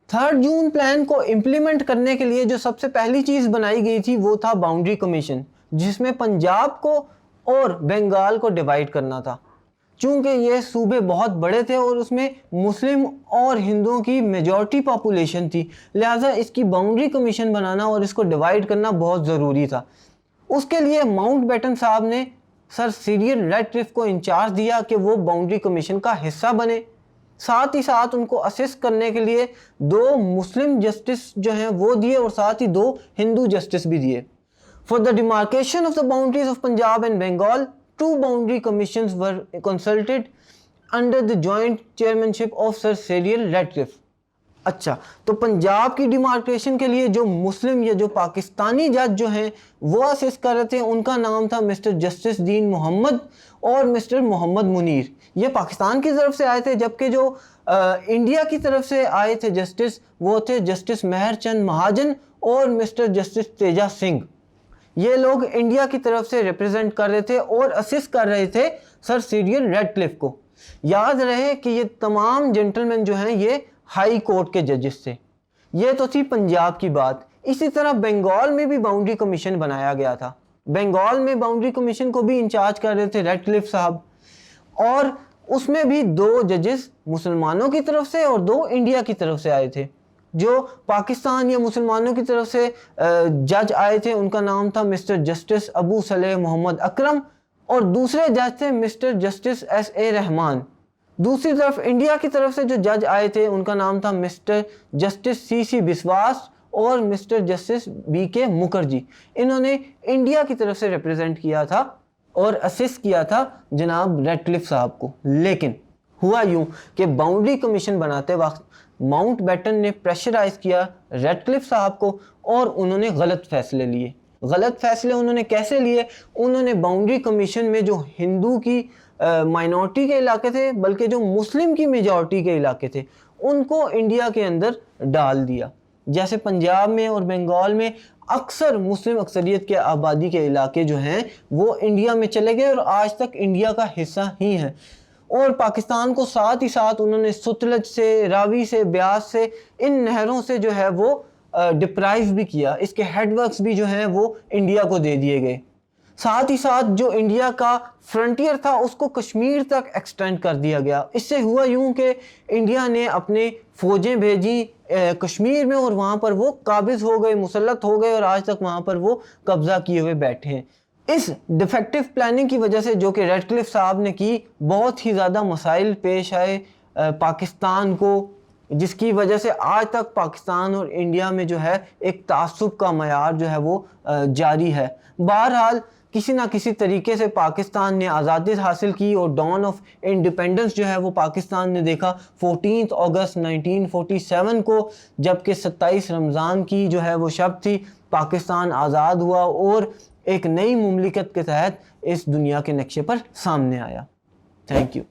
3 जून plan को implement करने के लिए जो सबसे पहली चीज़ बनाई गई थी वो था बाउंड्री कमीशन, जिसमें पंजाब को और बंगाल को डिवाइड करना था। चूँकि ये सूबे बहुत बड़े थे और उसमें मुस्लिम और हिंदुओं की मेजॉरिटी पॉपुलेशन थी, लिहाजा इसकी बाउंड्री कमीशन बनाना और इसको डिवाइड करना बहुत ज़रूरी था। उसके लिए माउंटबेटन साहब ने सर सिरिल रैडक्लिफ को इंचार्ज दिया कि वो बाउंड्री कमीशन का हिस्सा बने। साथ ही साथ उनको असिस्ट करने के लिए 2 मुस्लिम जस्टिस जो हैं वो दिए और साथ ही 2 हिंदू जस्टिस भी दिए। For the demarcation of the boundaries of Punjab and Bengal, 2 boundary commissions were consulted under the joint chairmanship of sir Cyril Radcliffe. अच्छा, तो पंजाब की डिमार्केशन के लिए जो मुस्लिम या जो पाकिस्तानी जज जो हैं वो असिस्ट कर रहे थे, उनका नाम था मिस्टर जस्टिस दीन मोहम्मद और मिस्टर मोहम्मद मुनीर। ये पाकिस्तान की तरफ से आए थे, जबकि जो इंडिया की तरफ से आए थे जस्टिस वो थे जस्टिस मेहर चंद महाजन और मिस्टर जस्टिस तेजा सिंह। ये लोग इंडिया की तरफ से रिप्रेजेंट कर रहे थे और असिस्ट कर रहे थे सर सिरिल रैडक्लिफ को। याद रहे कि ये तमाम जेंटलमैन जो हैं ये हाई कोर्ट के जजेस थे। ये तो थी पंजाब की बात। इसी तरह बंगाल में भी बाउंड्री कमीशन बनाया गया था। बंगाल में बाउंड्री कमीशन को भी इंचार्ज कर रहे थे रैडक्लिफ साहब, और उसमें भी 2 जजेस मुसलमानों की तरफ से और 2 इंडिया की तरफ से आए थे। जो पाकिस्तान या मुसलमानों की तरफ से जज आए थे उनका नाम था मिस्टर जस्टिस अबू सलेह मोहम्मद अकरम, और दूसरे जज थे मिस्टर जस्टिस S.A. रहमान। दूसरी तरफ इंडिया की तरफ से जो जज आए थे उनका नाम था मिस्टर जस्टिस C.C. बिस्वास और मिस्टर जस्टिस B.K. मुखर्जी। इन्होंने इंडिया की तरफ से रिप्रेजेंट किया था और असिस्ट किया था जनाब रैडक्लिफ साहब को। लेकिन हुआ यूं कि बाउंड्री कमीशन बनाते वक्त माउंटबेटन ने प्रेशराइज किया रैडक्लिफ साहब को और उन्होंने गलत फैसले लिए। गलत फैसले उन्होंने कैसे लिए? उन्होंने बाउंड्री कमीशन में जो हिंदू की माइनॉरिटी के इलाके थे, बल्कि जो मुस्लिम की मेजॉरिटी के इलाके थे, उनको इंडिया के अंदर डाल दिया। जैसे पंजाब में और बंगाल में अक्सर मुस्लिम अक्सरियत के आबादी के इलाके जो हैं वो इंडिया में चले गए और आज तक इंडिया का हिस्सा ही हैं। और पाकिस्तान को साथ ही साथ उन्होंने सतलज से, रावी से, ब्यास से, इन नहरों से जो है वो डिप्राइव भी किया। इसके हेडवर्क्स भी जो हैं वो इंडिया को दे दिए गए। साथ ही साथ जो इंडिया का फ्रंटियर था उसको कश्मीर तक एक्सटेंड कर दिया गया। इससे हुआ यूं कि इंडिया ने अपने फ़ौजें भेजी कश्मीर में और वहाँ पर वो काबिज हो गए, मुसल्लत हो गए और आज तक वहाँ पर वो कब्ज़ा किए हुए बैठे हैं। इस डिफेक्टिव प्लानिंग की वजह से जो कि रैडक्लिफ साहब ने की, बहुत ही ज़्यादा मसाइल पेश आए पाकिस्तान को, जिसकी वजह से आज तक पाकिस्तान और इंडिया में जो है एक तासुब का मयार जो है वो जारी है। बहरहाल किसी ना किसी तरीके से पाकिस्तान ने आज़ादी हासिल की और डॉन ऑफ इंडिपेंडेंस जो है वो पाकिस्तान ने देखा 14 अगस्त 1947 को, जबकि 27 रमज़ान की जो है वो शब थी। पाकिस्तान आज़ाद हुआ और एक नई मुमलिकत के तहत इस दुनिया के नक्शे पर सामने आया। Thank you.